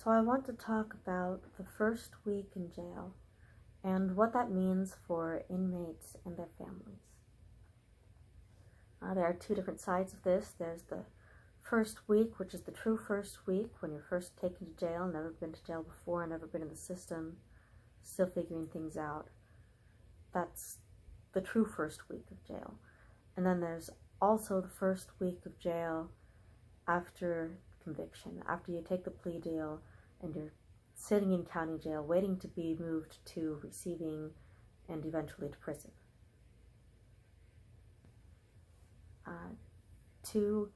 So I want to talk about the first week in jail and what that means for inmates and their families. There are two different sides of this. There's the first week, which is the true first week, when you're first taken to jail, never been to jail before, never been in the system, still figuring things out. That's the true first week of jail. And then there's also the first week of jail after conviction, after you take the plea deal and you're sitting in county jail waiting to be moved to receiving and eventually to prison. Two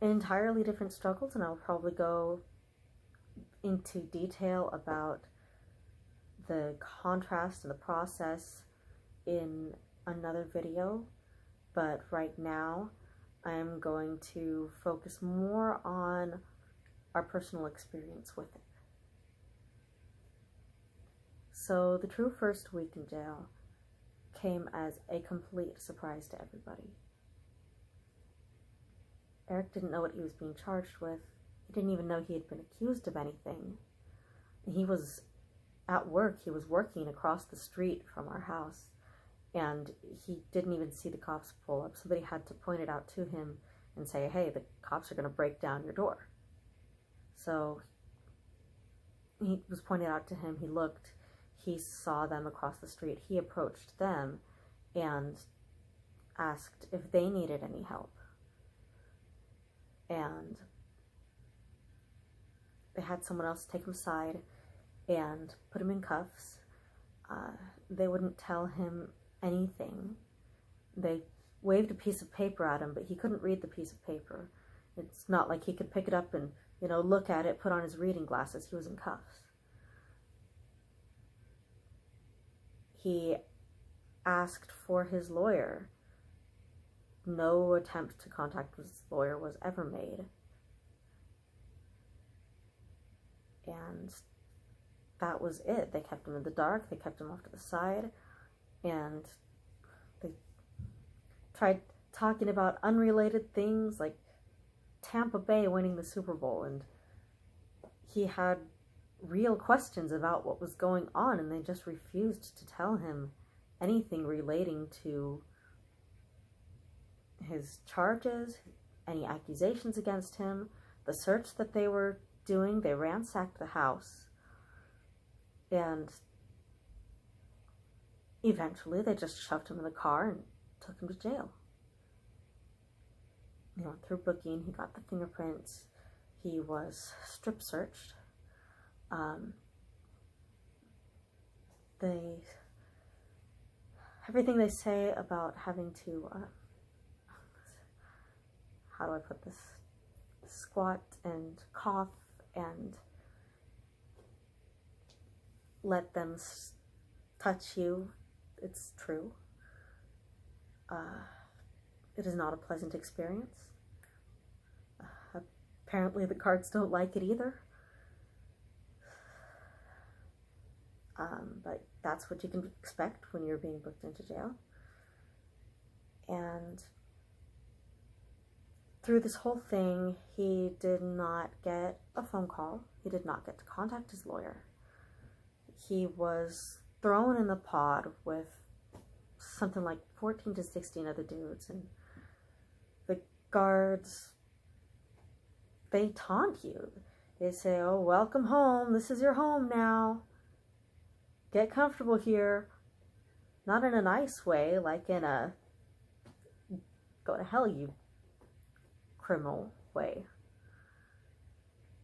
entirely different struggles, and I'll probably go into detail about the contrast and the process in another video, but right now I'm going to focus more on our personal experience with it. So the true first week in jail came as a complete surprise to everybody. Eric didn't know what he was being charged with. He didn't even know he had been accused of anything. He was at work. He was working across the street from our house, and he didn't even see the cops pull up. Somebody had to point it out to him and say, hey, the cops are going to break down your door. So he was pointed out to him. He looked. He saw them across the street. He approached them and asked if they needed any help. And they had someone else take him aside and put him in cuffs. They wouldn't tell him anything. They waved a piece of paper at him, but he couldn't read the piece of paper. It's not like he could pick it up and, look at it, put on his reading glasses. He was in cuffs. He asked for his lawyer. No attempt to contact his lawyer was ever made. And that was it. They kept him in the dark. They kept him off to the side. And they tried talking about unrelated things like Tampa Bay winning the Super Bowl. And he had real questions about what was going on, and they just refused to tell him anything relating to his charges, any accusations against him, the search that they were doing. They ransacked the house, and eventually they just shoved him in the car and took him to jail. He went through booking. He got the fingerprints. He was strip searched. Everything they say about having to how do I put this, squat and cough and let them touch you, it's true. It is not a pleasant experience. Apparently the guards don't like it either. But that's what you can expect when you're being booked into jail. And through this whole thing, he did not get a phone call. He did not get to contact his lawyer. He was thrown in the pod with something like 14 to 16 other dudes, and the guards, they taunt you. They say, oh, welcome home. This is your home now. Get comfortable here. Not in a nice way, like in a go to hell, you criminal way.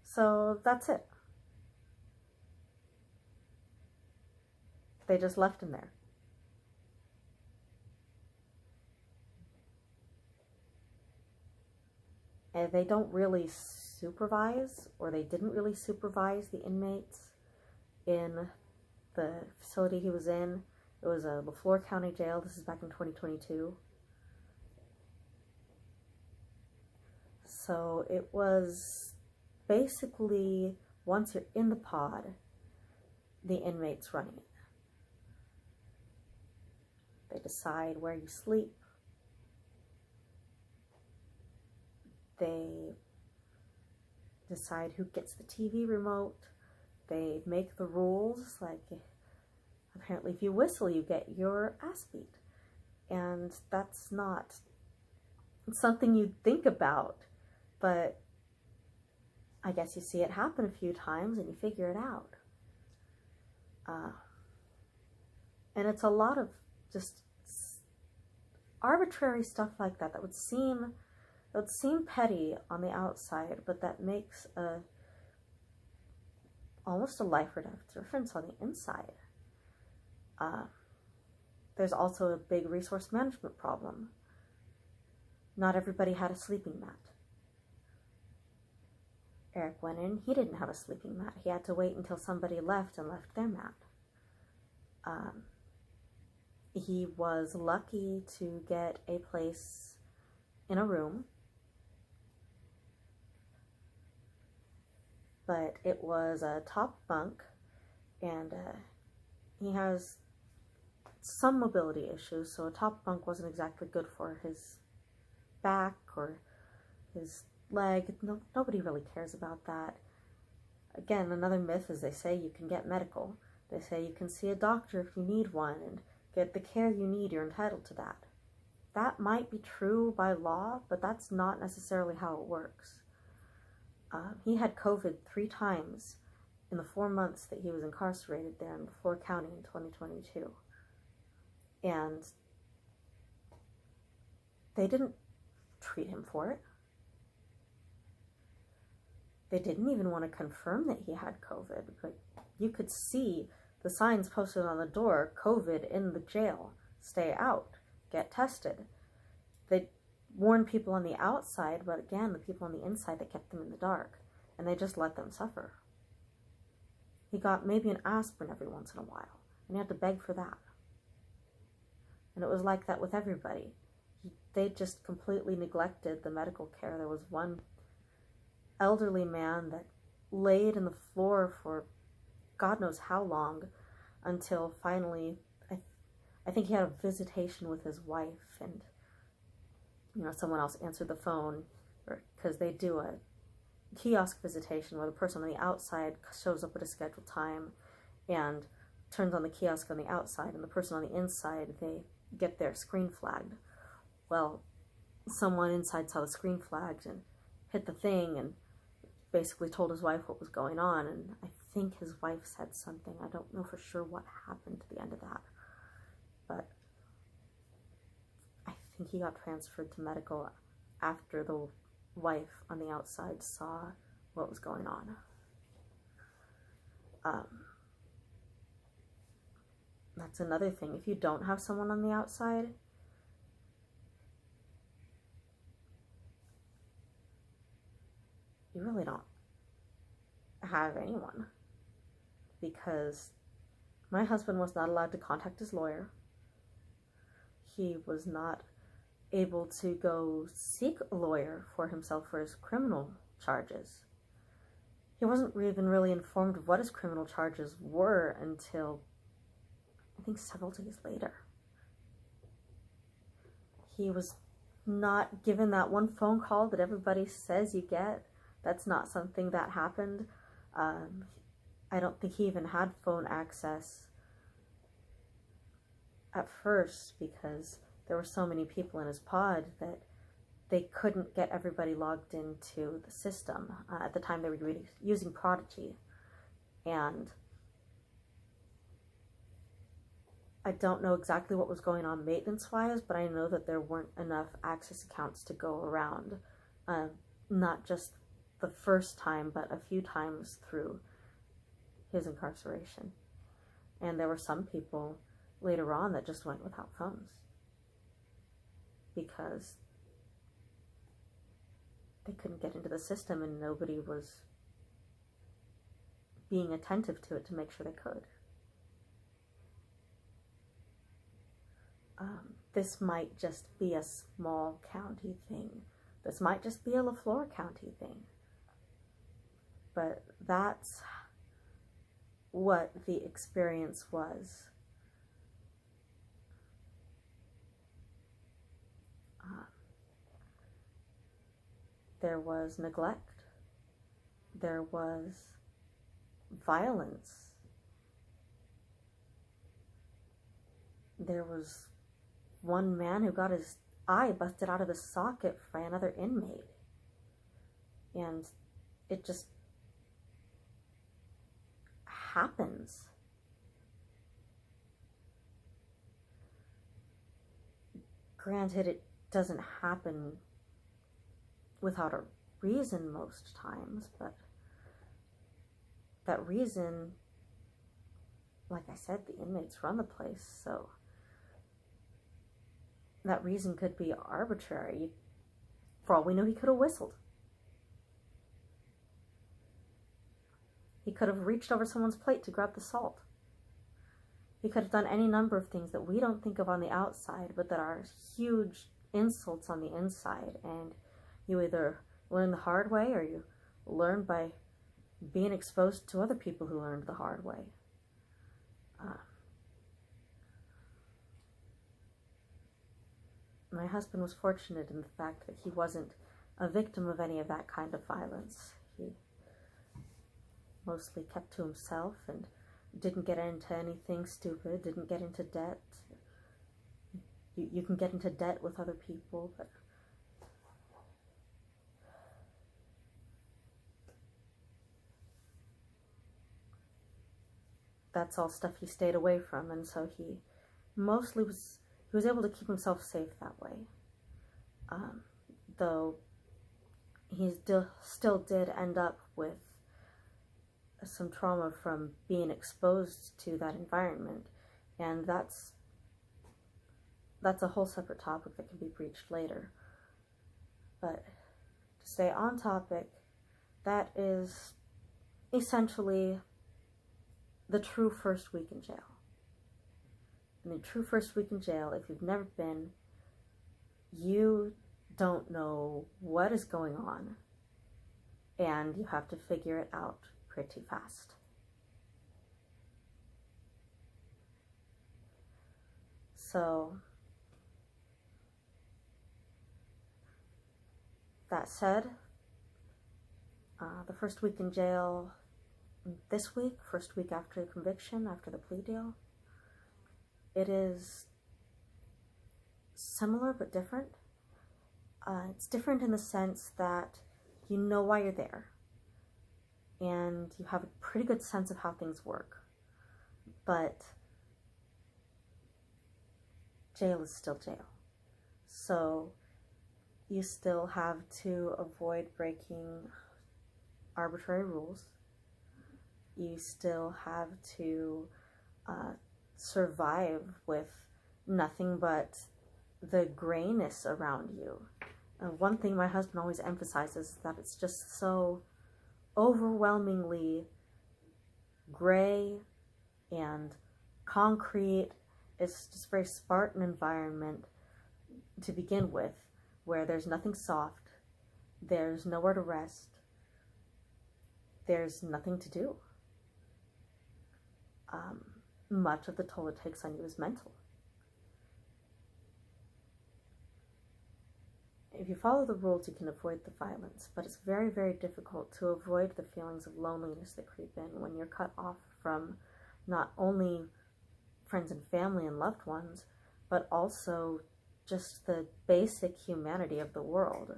So that's it. They just left him there. And they don't really supervise, or they didn't really supervise the inmates in the facility he was in. It was a LaFleur County jail. This is back in 2022. So it was basically, once you're in the pod, the inmates running it. They decide where you sleep. They decide who gets the TV remote. They make the rules, like apparently if you whistle you get your ass beat. And that's not something you'd think about, but I guess you see it happen a few times and you figure it out. And it's a lot of just arbitrary stuff like that would seem petty on the outside, but that makes almost a life or death difference on the inside. There's also a big resource management problem. Not everybody had a sleeping mat. Eric went in, he didn't have a sleeping mat. He had to wait until somebody left and left their mat. He was lucky to get a place in a room, but it was a top bunk, and he has some mobility issues, so a top bunk wasn't exactly good for his back or his leg. Nobody really cares about that. Again, another myth is they say you can get medical. They say you can see a doctor if you need one and get the care you need. You're entitled to that. That might be true by law, but that's not necessarily how it works. He had COVID 3 times in the 4 months that he was incarcerated there in Fleur County in 2022. And they didn't treat him for it. They didn't even want to confirm that he had COVID, but you could see the signs posted on the door, COVID in the jail, stay out, get tested. They warned people on the outside, but again, the people on the inside, that kept them in the dark, and they just let them suffer. He got maybe an aspirin every once in a while, and he had to beg for that. And it was like that with everybody. They just completely neglected the medical care. There was one elderly man that laid in the floor for God knows how long, until finally, I think he had a visitation with his wife, and someone else answered the phone, because they do a kiosk visitation where the person on the outside shows up at a scheduled time and turns on the kiosk on the outside, and the person on the inside, they get their screen flagged. Well, someone inside saw the screen flagged and hit the thing and basically told his wife what was going on, and I think his wife said something. I don't know for sure what happened to the end of that, but I think he got transferred to medical after the wife on the outside saw what was going on. That's another thing. If you don't have someone on the outside, you really don't have anyone, because my husband was not allowed to contact his lawyer. He was not able to go seek a lawyer for himself for his criminal charges. He wasn't even really informed of what his criminal charges were until I think several days later. He was not given that one phone call that everybody says you get. That's not something that happened. I don't think he even had phone access at first, because there were so many people in his pod that they couldn't get everybody logged into the system. At the time they were using Prodigy, and I don't know exactly what was going on maintenance-wise, but I know that there weren't enough access accounts to go around. Not just the first time, but a few times through his incarceration. And there were some people later on that just went without phones because they couldn't get into the system and nobody was being attentive to it to make sure they could. This might just be a small county thing. This might just be a LaFleur County thing. But that's what the experience was. There was neglect. There was violence. There was one man who got his eye busted out of his socket by another inmate. And it just happens. Granted, it doesn't happen without a reason most times, but that reason, like I said, the inmates run the place, so that reason could be arbitrary. For all we know, he could have whistled. He could have reached over someone's plate to grab the salt. He could have done any number of things that we don't think of on the outside, but that are huge insults on the inside. And you either learn the hard way or you learn by being exposed to other people who learned the hard way. My husband was fortunate in the fact that he wasn't a victim of any of that kind of violence. He mostly kept to himself and didn't get into anything stupid, didn't get into debt. You can get into debt with other people, but that's all stuff he stayed away from, and so he mostly was able to keep himself safe that way. Though he still did end up with some trauma from being exposed to that environment, and that's a whole separate topic that can be breached later. But to stay on topic, that is essentially the true first week in jail. And the true first week in jail, if you've never been, you don't know what is going on, and you have to figure it out pretty fast. So, that said, the first week in jail this week, first week after conviction, after the plea deal, it is similar but different. It's different in the sense that you know why you're there, and you have a pretty good sense of how things work. But jail is still jail. So you still have to avoid breaking arbitrary rules. You still have to survive with nothing but the grayness around you. One thing my husband always emphasizes is that it's just so overwhelmingly gray and concrete. It's just a very Spartan environment to begin with, where there's nothing soft, there's nowhere to rest, there's nothing to do. Much of the toll it takes on you is mental. If you follow the rules, you can avoid the violence, but it's very, very difficult to avoid the feelings of loneliness that creep in when you're cut off from not only friends and family and loved ones, but also just the basic humanity of the world.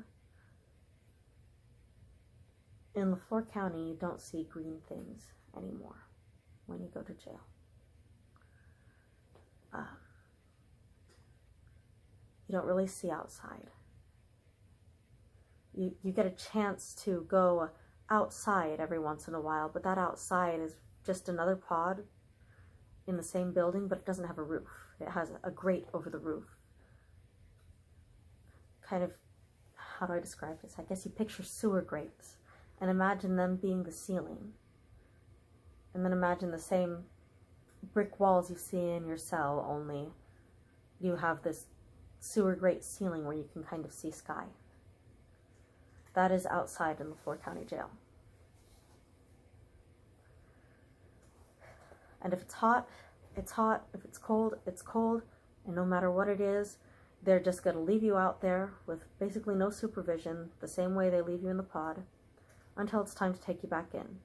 In LaFleur County, you don't see green things anymore when you go to jail. You don't really see outside. You get a chance to go outside every once in a while, but that outside is just another pod in the same building, but it doesn't have a roof. It has a grate over the roof. Kind of, how do I describe this? I guess you picture sewer grates and imagine them being the ceiling. And then imagine the same brick walls you see in your cell, only you have this sewer grate ceiling where you can kind of see sky. That is outside in LaFleur County Jail. And if it's hot, it's hot. If it's cold, it's cold. And no matter what it is, they're just going to leave you out there with basically no supervision, the same way they leave you in the pod. until it's time to take you back in.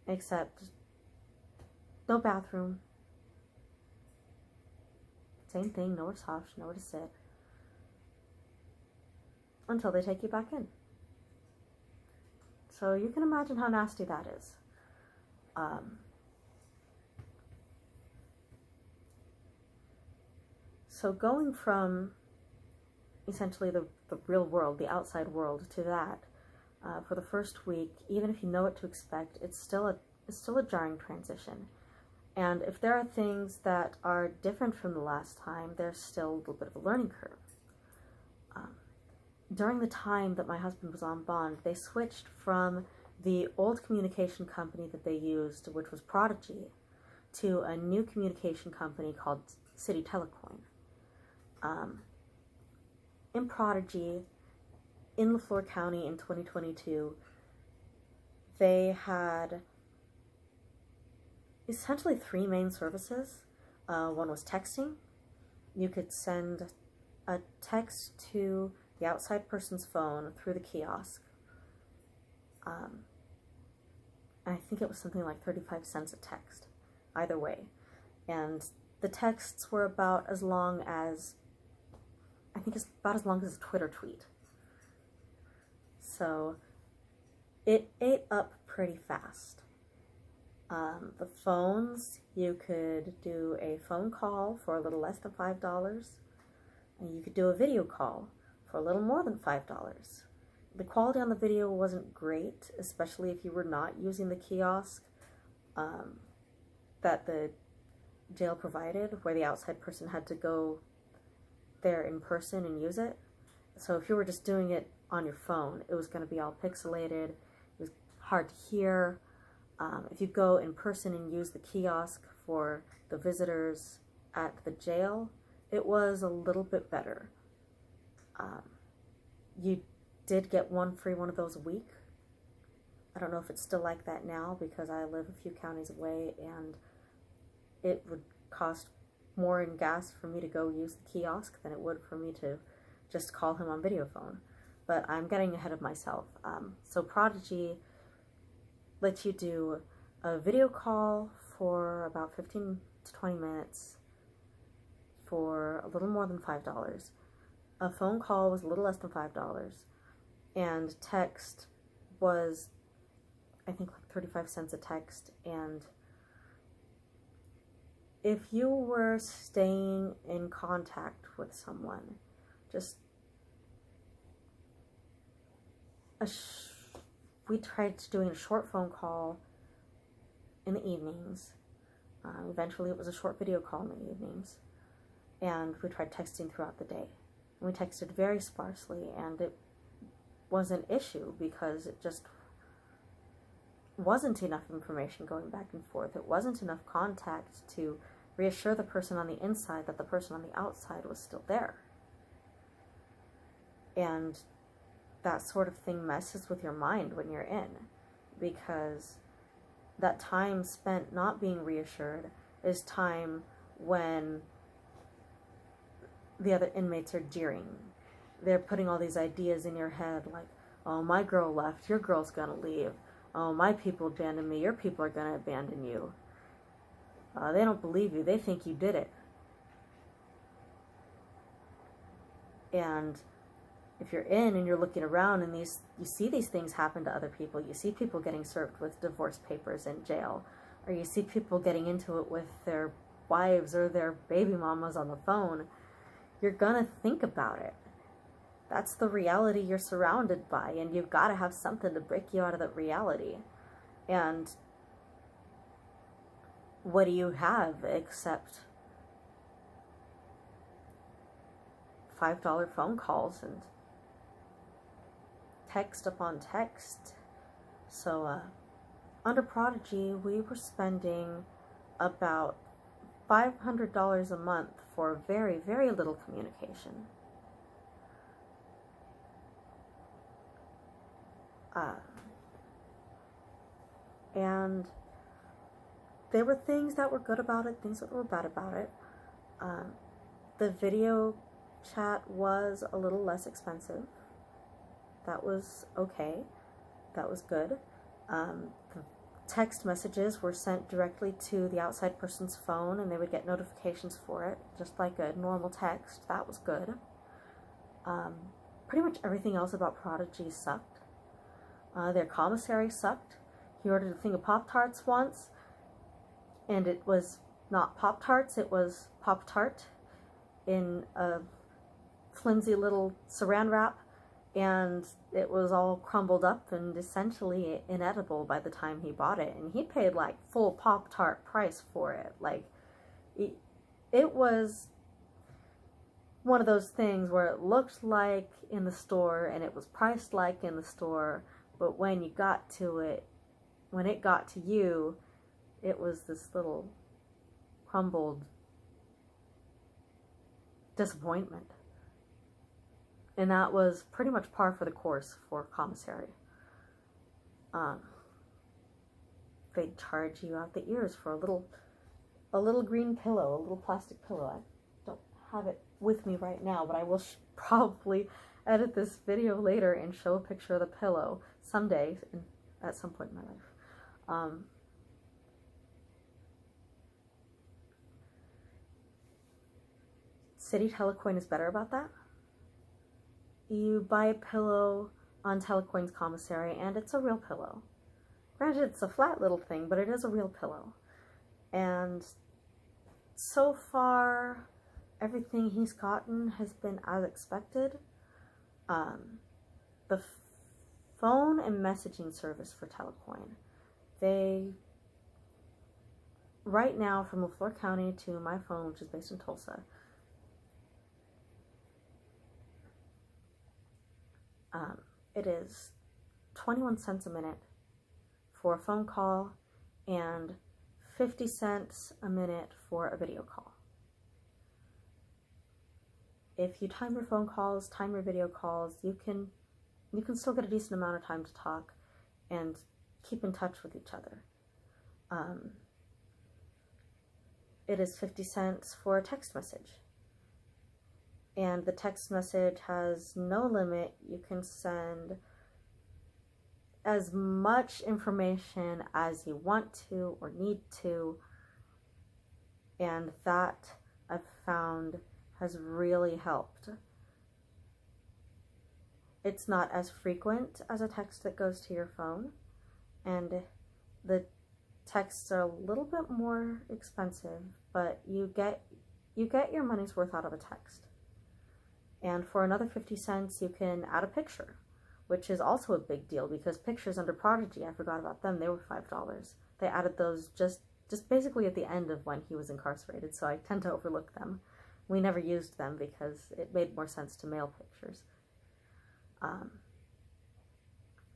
Except no bathroom. Same thing, nowhere to hush, nowhere to sit. Until they take you back in. So you can imagine how nasty that is. So going from essentially the real world, the outside world, to that, for the first week, even if you know what to expect, it's still a jarring transition. And if there are things that are different from the last time, there's still a little bit of a learning curve. During the time that my husband was on bond, they switched from the old communication company that they used, which was Prodigy, to a new communication company called City Telecoin. In Prodigy, in LaFleur County in 2022, they had essentially 3 main services. One was texting. You could send a text to the outside person's phone through the kiosk. And I think it was something like 35 cents a text, either way. And the texts were about as long as, I think it's about as long as a Twitter tweet. So it ate up pretty fast. The phones, you could do a phone call for a little less than $5, and you could do a video call for a little more than $5. The quality on the video wasn't great, especially if you were not using the kiosk that the jail provided, where the outside person had to go there in person and use it. So if you were just doing it on your phone, it was going to be all pixelated. It was hard to hear. If you go in person and use the kiosk for the visitors at the jail, it was a little bit better. You did get one free one of those a week. I don't know if it's still like that now, because I live a few counties away and it would cost more in gas for me to go use the kiosk than it would for me to just call him on video phone. But I'm getting ahead of myself. So Prodigy lets you do a video call for about 15 to 20 minutes for a little more than $5. A phone call was a little less than $5. And text was, I think, like 35 cents a text. And if you were staying in contact with someone, just we tried doing a short phone call in the evenings. Eventually it was a short video call in the evenings. And we tried texting throughout the day. And we texted very sparsely, and it was an issue because it just wasn't enough information going back and forth. It wasn't enough contact to reassure the person on the inside that the person on the outside was still there. And that sort of thing messes with your mind when you're in, because that time spent not being reassured is time when the other inmates are jeering. They're putting all these ideas in your head like, oh, my girl left, your girl's gonna leave. Oh, my people abandoned me, your people are gonna abandon you. They don't believe you, they think you did it. And if you're in and you're looking around and you see these things happen to other people, you see people getting served with divorce papers in jail, or you see people getting into it with their wives or their baby mamas on the phone, you're gonna think about it. That's the reality you're surrounded by, and you've got to have something to break you out of that reality. And what do you have except $5 phone calls and text upon text? So under Prodigy, we were spending about $500 a month for very, very little communication. And there were things that were good about it, things that were bad about it. The video chat was a little less expensive That was okay. That was good. The text messages were sent directly to the outside person's phone, and they would get notifications for it, just like a normal text. That was good. Pretty much everything else about Prodigy sucked. Their commissary sucked. He ordered a thing of Pop-Tarts once, and it was not Pop-Tarts, it was Pop-Tart in a flimsy little saran wrap, and it was all crumbled up and essentially inedible by the time he bought it, and he paid like full Pop-Tart price for it. Like, it was one of those things where it looked like in the store and it was priced like in the store, but when you got to it, when it got to you, it was this little crumbled disappointment. And that was pretty much par for the course for commissary. They'd charge you out the ears for a little green pillow, a little plastic pillow. I don't have it with me right now, but I will probably edit this video later and show a picture of the pillow someday, at some point in my life. City Telecoin is better about that. You buy a pillow on Telecoin's commissary, and it's a real pillow. Granted, it's a flat little thing, but it is a real pillow. And so far, everything he's gotten has been as expected. The phone and messaging service for Telecoin, right now, from LaFleur County to my phone, which is based in Tulsa, it is 21 cents a minute for a phone call and 50 cents a minute for a video call. If you time your phone calls, time your video calls, you can still get a decent amount of time to talk and keep in touch with each other. It is 50 cents for a text message. And the text message has no limit. You can send as much information as you want to or need to. And that, I've found, has really helped. It's not as frequent as a text that goes to your phone, and the texts are a little bit more expensive, but you get your money's worth out of a text. And for another 50 cents, you can add a picture, which is also a big deal, because pictures under Prodigy, I forgot about them, they were $5. They added those just basically at the end of when he was incarcerated, so I tend to overlook them. We never used them because it made more sense to mail pictures.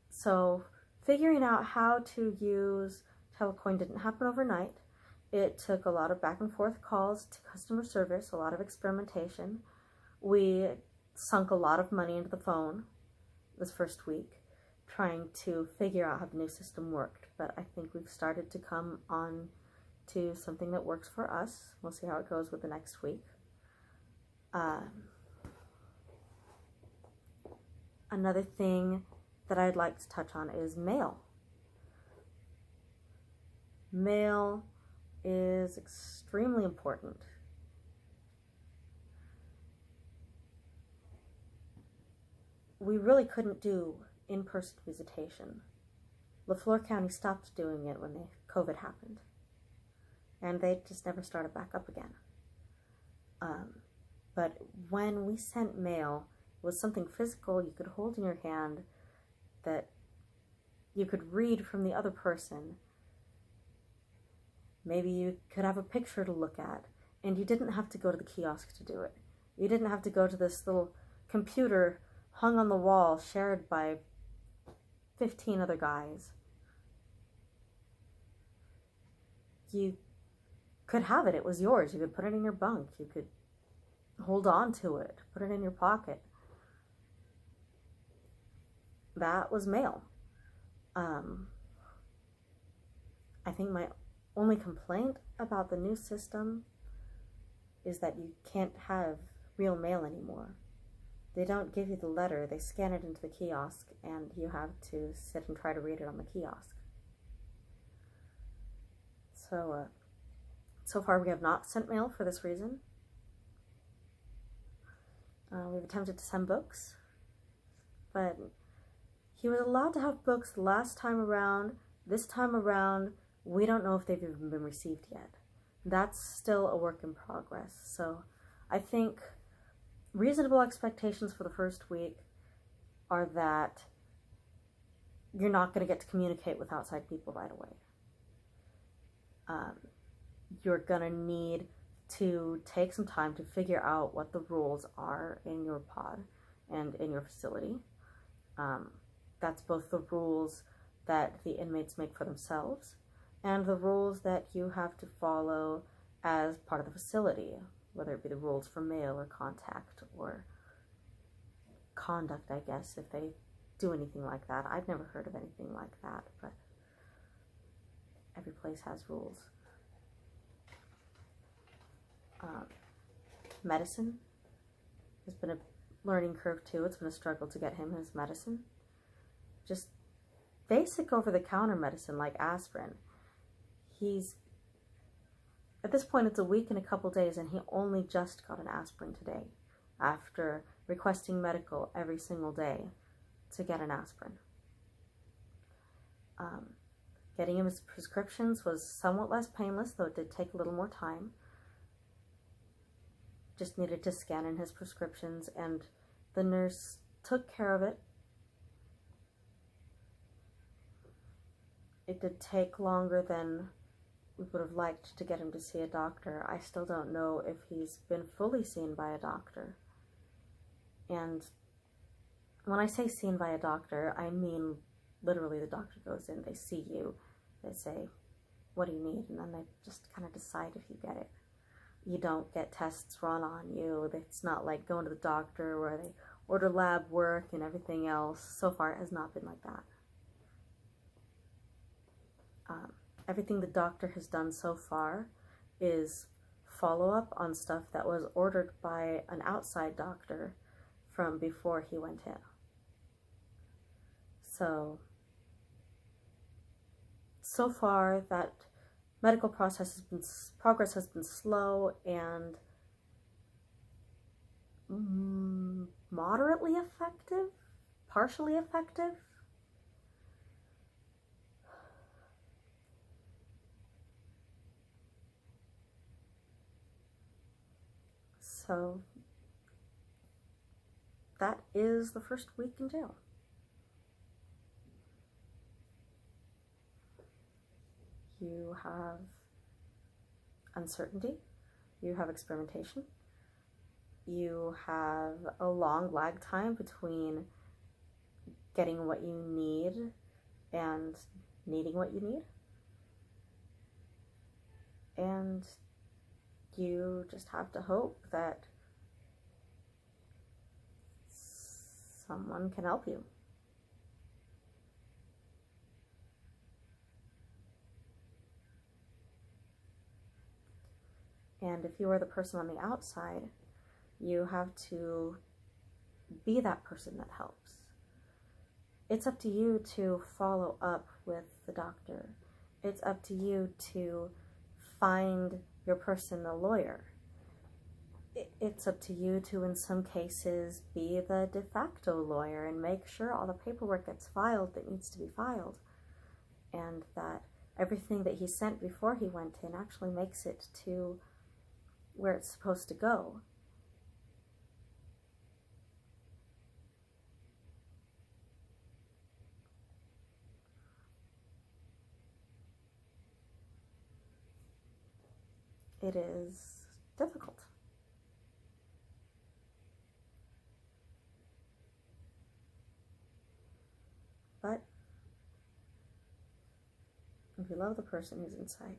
So figuring out how to use Telecoin didn't happen overnight. It took a lot of back and forth calls to customer service, a lot of experimentation. We sunk a lot of money into the phone this first week, trying to figure out how the new system worked, but I think we've started to come on to something that works for us. We'll see how it goes with the next week. Another thing that I'd like to touch on is mail. Mail is extremely important. We really couldn't do in-person visitation. LaFleur County stopped doing it when COVID happened, and they just never started back up again. But when we sent mail, it was something physical you could hold in your hand that you could read from the other person. Maybe you could have a picture to look at, and you didn't have to go to the kiosk to do it. You didn't have to go to this little computer hung on the wall, shared by 15 other guys. You could have it. It was yours. You could put it in your bunk. You could hold on to it, put it in your pocket. That was mail. I think my only complaint about the new system is that you can't have real mail anymore. They don't give you the letter, they scan it into the kiosk, and you have to sit and try to read it on the kiosk. So far we have not sent mail for this reason. We've attempted to send books, but he was allowed to have books the last time around. This time around, we don't know if they've even been received yet. That's still a work in progress. So I think reasonable expectations for the first week are that you're not going to get to communicate with outside people right away. You're going to need to take some time to figure out what the rules are in your pod and in your facility. That's both the rules that the inmates make for themselves and the rules that you have to follow as part of the facility, whether it be the rules for mail or contact or conduct, I guess, if they do anything like that. I've never heard of anything like that, but every place has rules. Medicine has been a learning curve too. It's been a struggle to get him his medicine. Just basic over-the-counter medicine like aspirin. At this point it's a week and a couple days, and he only just got an aspirin today after requesting medical every single day to get an aspirin. Getting him his prescriptions was somewhat less painless, though it did take a little more time. Just needed to scan in his prescriptions, and the nurse took care of it. It did take longer than we would have liked to get him to see a doctor. I still don't know if he's been fully seen by a doctor. And when I say seen by a doctor, I mean literally the doctor goes in, they see you, they say, what do you need? And then they just kind of decide if you get it. You don't get tests run on you. It's not like going to the doctor where they order lab work and everything else. So far it has not been like that. Everything the doctor has done so far is follow up on stuff that was ordered by an outside doctor from before he went in. So far that medical progress has been slow and moderately effective, partially effective. So that is the first week in jail. You have uncertainty, you have experimentation, you have a long lag time between getting what you need and needing what you need, and you just have to hope that someone can help you. And if you are the person on the outside, you have to be that person that helps. It's up to you to follow up with the doctor. It's up to you to find your person a lawyer. It's up to you to, in some cases, be the de facto lawyer and make sure all the paperwork gets filed that needs to be filed, and that everything that he sent before he went in actually makes it to where it's supposed to go. It is difficult. But if you love the person who's inside,